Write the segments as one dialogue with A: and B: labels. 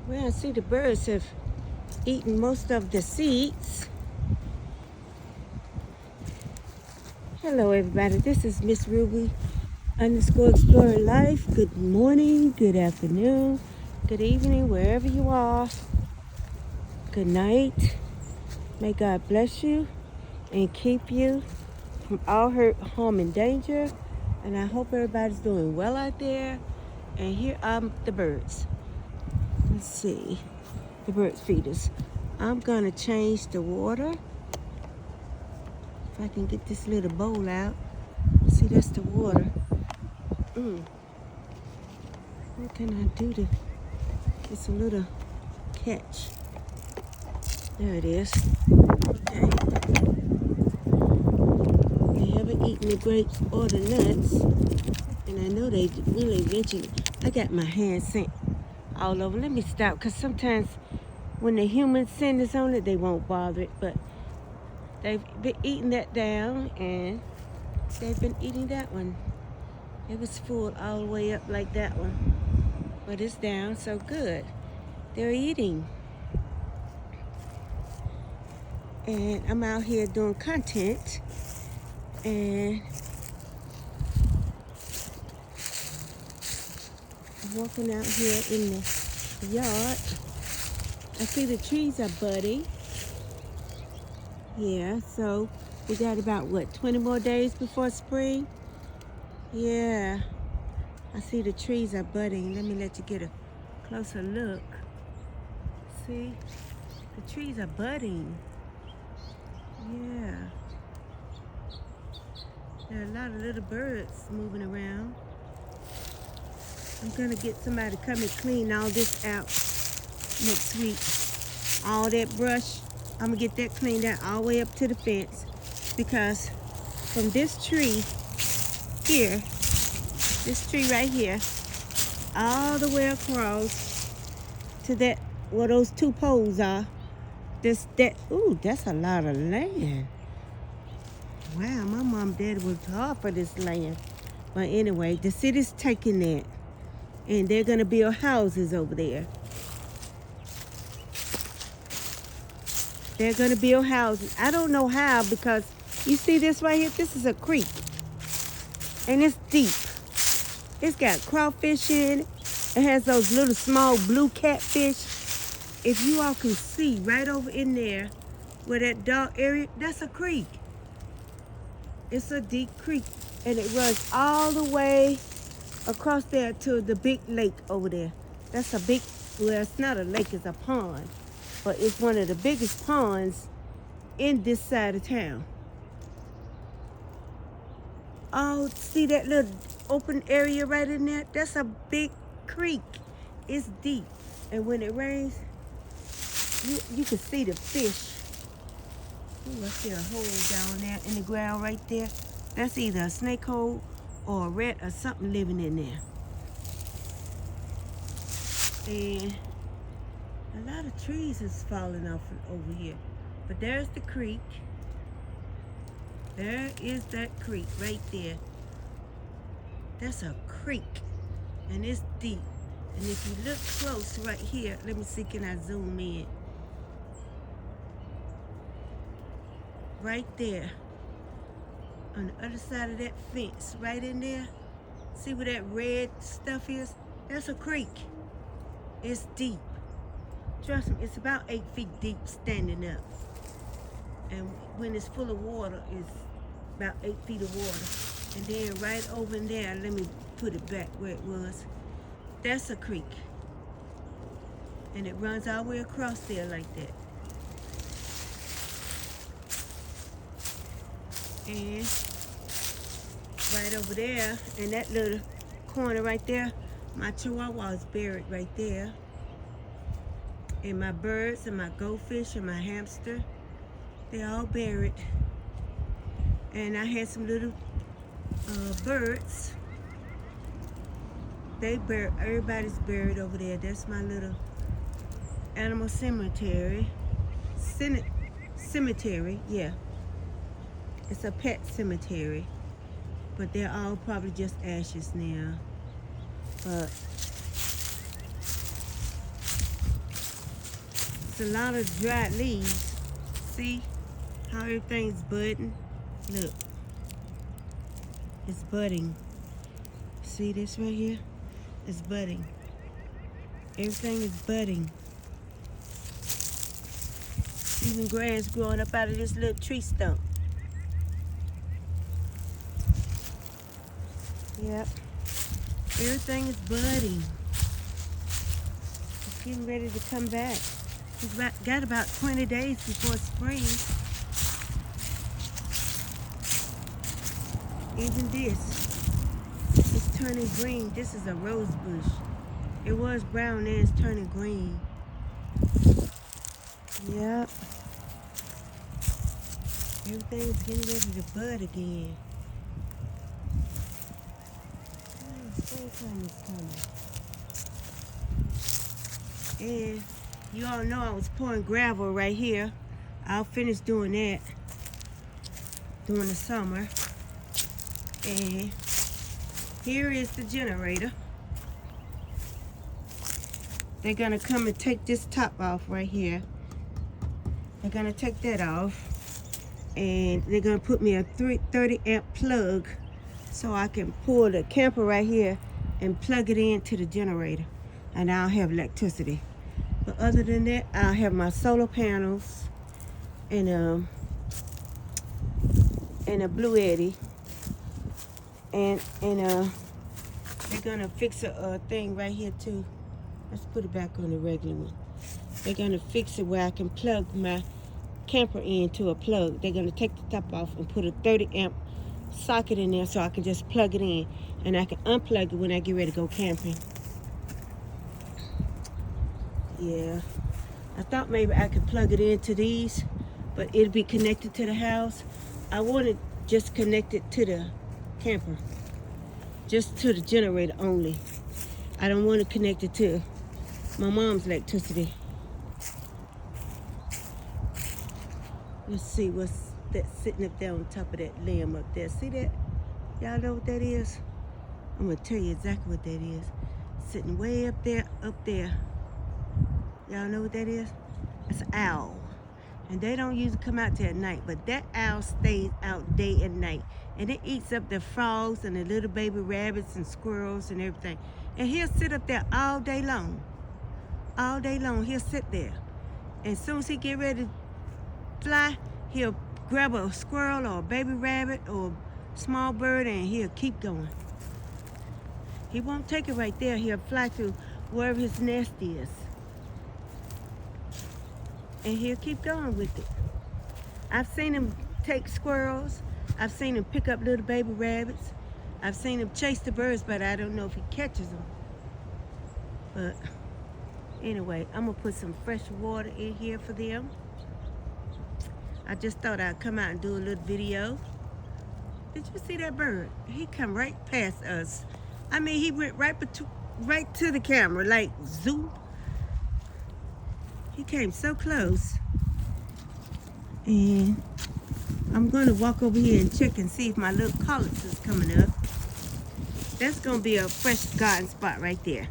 A: Well, I see the birds have eaten most of the seeds. Hello, everybody. This is Miss Ruby _ Explorer Life. Good morning, good afternoon, good evening, wherever you are. Good night. May God bless you and keep you from all hurt, harm, and danger. And I hope everybody's doing well out there. And here are the birds. Let's see. The bird feeders. I'm gonna change the water. If I can get this little bowl out. See, that's the water. What can I do to, it's a little catch. There it is. Okay. They haven't eaten the grapes or the nuts. And I know they will eventually. I got my hand sent all over. Let me stop, because sometimes when the human scent is on it, they won't bother it. But they've been eating that down, and they've been eating that one. It was full all the way up like that one. But it's down, so good. They're eating. And I'm out here doing content. And I'm walking out here in the yard. I see the trees are budding. Yeah, so we got about, 20 more days before spring? Yeah. I see the trees are budding. Let me let you get a closer look. See? The trees are budding. Yeah. There are a lot of little birds moving around. I'm gonna get somebody to come and clean all this out next week. All that brush, I'm gonna get that cleaned out all the way up to the fence, because from this tree here, this tree right here, all the way across to that, where those two poles are, ooh, that's a lot of land. Wow, my mom and dad worked hard for this land. But anyway, the city's taking that, and they're gonna build houses over there. They're gonna build houses. I don't know how, because you see this right here? This is a creek, and it's deep. It's got crawfish in it. It has those little small blue catfish. If you all can see right over in there, where that dark area, that's a creek. It's a deep creek, and it runs all the way across there to the big lake over there. That's a big, well, it's not a lake, it's a pond, but it's one of the biggest ponds in this side of town. Oh, see that little open area right in there? That's a big creek. It's deep, and when it rains, you can see the fish. Ooh, I see a hole down there in the ground right there. That's either a snake hole or a rat or something living in there. And a lot of trees is falling off over here. But there's the creek. There is that creek right there. That's a creek, and it's deep. And if you look close right here, let me see, can I zoom in? Right there, on the other side of that fence, right in there, see where that red stuff is? That's a creek. It's deep. Trust me, it's about 8 feet deep standing up. And when it's full of water, it's about 8 feet of water. And then right over in there, let me put it back where it was. That's a creek. And it runs all the way across there like that. And right over there, in that little corner right there, my chihuahua is buried right there. And my birds and my goldfish and my hamster, they're all buried. And I had some little birds. Everybody's buried over there. That's my little animal cemetery. Cemetery, yeah. It's a pet cemetery, but they're all probably just ashes now. But It's a lot of dried leaves. See how everything's budding? Look, it's budding. See this right here? It's budding. Everything is budding. Even grass growing up out of this little tree stump. Yep. Everything is budding. It's getting ready to come back. It's got about 20 days before spring. Even this, it's turning green. This is a rose bush. It was brown, now it's turning green. Yep. Everything's getting ready to bud again. Springtime is coming. And you all know I was pouring gravel right here. I'll finish doing that during the summer. And here is the generator. They're gonna come and take this top off right here. They're gonna take that off. And they're gonna put me a 30 amp plug so I can pull the camper right here and plug it into the generator. And I'll have electricity. But other than that, I'll have my solar panels and a Blue Eddy. And they're gonna fix a thing right here too. Let's put it back on the regular one. They're gonna fix it where I can plug my camper into a plug. They're gonna take the top off and put a 30 amp socket in there so I can just plug it in and I can unplug it when I get ready to go camping. Yeah, I thought maybe I could plug it into these, but it'll be connected to the house. I want it just connected to the camper, just to the generator only. I don't want to connect it to my mom's electricity. Let's see what's that sitting up there on top of that limb up there. See that? Y'all know what that is? I'm gonna tell you exactly what that is. Sitting way up there, up there. Y'all know what that is? It's an owl. And they don't usually come out there at night, but that owl stays out day and night. And it eats up the frogs and the little baby rabbits and squirrels and everything. And he'll sit up there all day long. All day long, he'll sit there. And as soon as he get ready to fly, he'll grab a squirrel or a baby rabbit or a small bird and he'll keep going. He won't take it right there. He'll fly to wherever his nest is. And he'll keep going with it. I've seen him take squirrels. I've seen him pick up little baby rabbits. I've seen him chase the birds, but I don't know if he catches them. But anyway, I'm gonna put some fresh water in here for them. I just thought I'd come out and do a little video. Did you see that bird? He come right past us. I mean, he went right to the camera, like zoom. He came so close. And I'm gonna walk over here and check and see if my little collards is coming up. That's gonna be a fresh garden spot right there.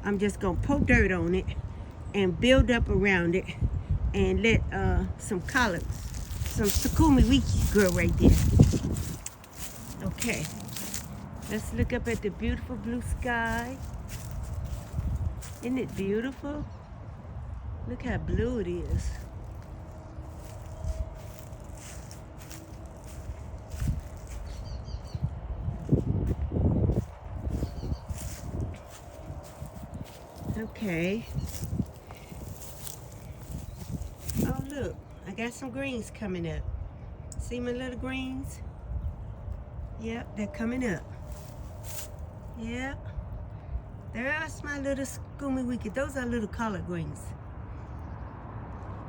A: I'm just gonna pour dirt on it and build up around it and let some collards, some Sukumi Wiki grow right there. Okay, let's look up at the beautiful blue sky. Isn't it beautiful? Look how blue it is. Okay. Oh look, I got some greens coming up. See my little greens? Yep, they're coming up. Yep. There's my little Sukumi Wiki. Those are little collard greens.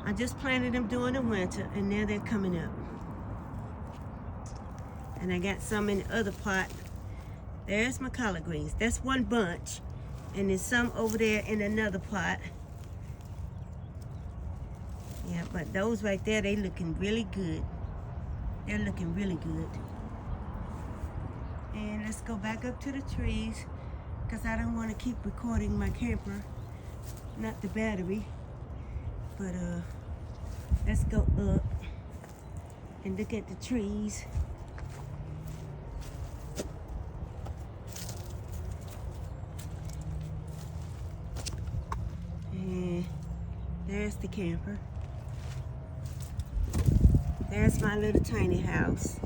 A: I just planted them during the winter and now they're coming up. And I got some in the other pot. There's my collard greens. That's one bunch. And there's some over there in another pot. Yeah, but those right there, they looking really good. They're looking really good. And let's go back up to the trees because I don't want to keep recording my camper, not the battery. But let's go up and look at the trees. And there's the camper. There's my little tiny house.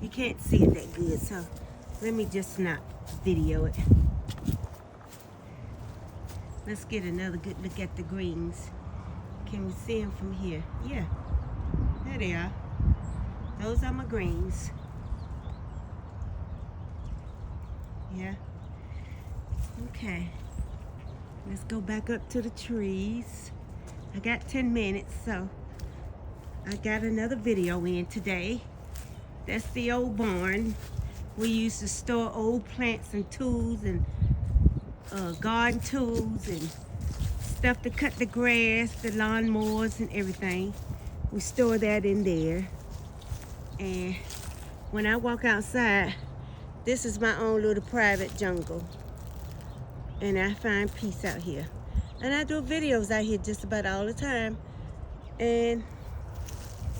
A: You can't see it that good, so let me just not video it. Let's get another good look at the greens. Can we see them from here? Yeah, there they are. Those are my greens. Yeah. Okay. Let's go back up to the trees. I got 10 minutes, so I got another video in today. That's the old barn. We used to store old plants and tools and garden tools and stuff to cut the grass, the lawnmowers and everything. We store that in there. And when I walk outside, this is my own little private jungle. And I find peace out here. And I do videos out here just about all the time. And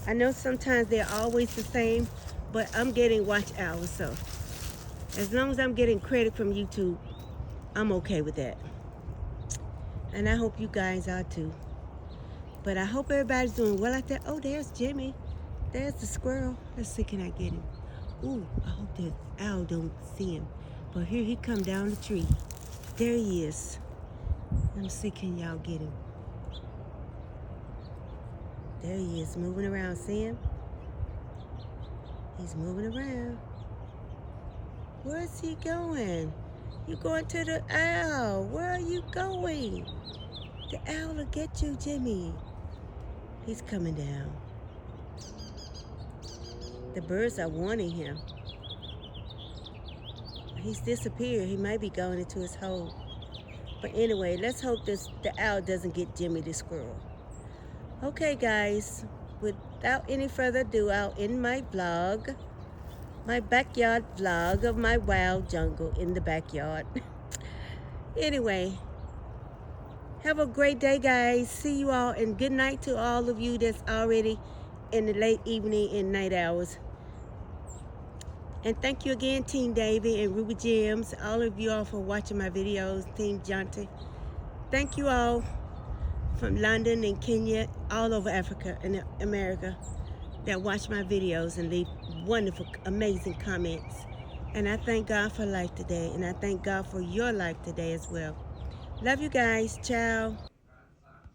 A: I know sometimes they're always the same, but I'm getting watch hours, so as long as I'm getting credit from YouTube, I'm okay with that. And I hope you guys are too. But I hope everybody's doing well out there. Oh, there's Jimmy. There's the squirrel. Let's see, can I get him? Ooh, I hope the owl don't see him. But here he come down the tree. There he is. Let me see, can y'all get him? There he is, moving around. See him? He's moving around. Where's he going? You going to the owl. Where are you going? The owl will get you, Jimmy. He's coming down. The birds are warning him. He's disappeared. He might be going into his hole. But anyway, let's hope the owl doesn't get Jimmy the squirrel. Okay, guys. Without any further ado, I'll end my vlog. My backyard vlog of my wild jungle in the backyard. Anyway, have a great day, guys. See you all, and good night to all of you that's already in the late evening and night hours. And thank you again, Team Davy and Ruby Gems, all of you all for watching my videos, Team Jonty. Thank you all from London and Kenya, all over Africa and America that watch my videos and leave wonderful, amazing comments. And I thank God for life today, and I thank God for your life today as well. Love you guys. Ciao.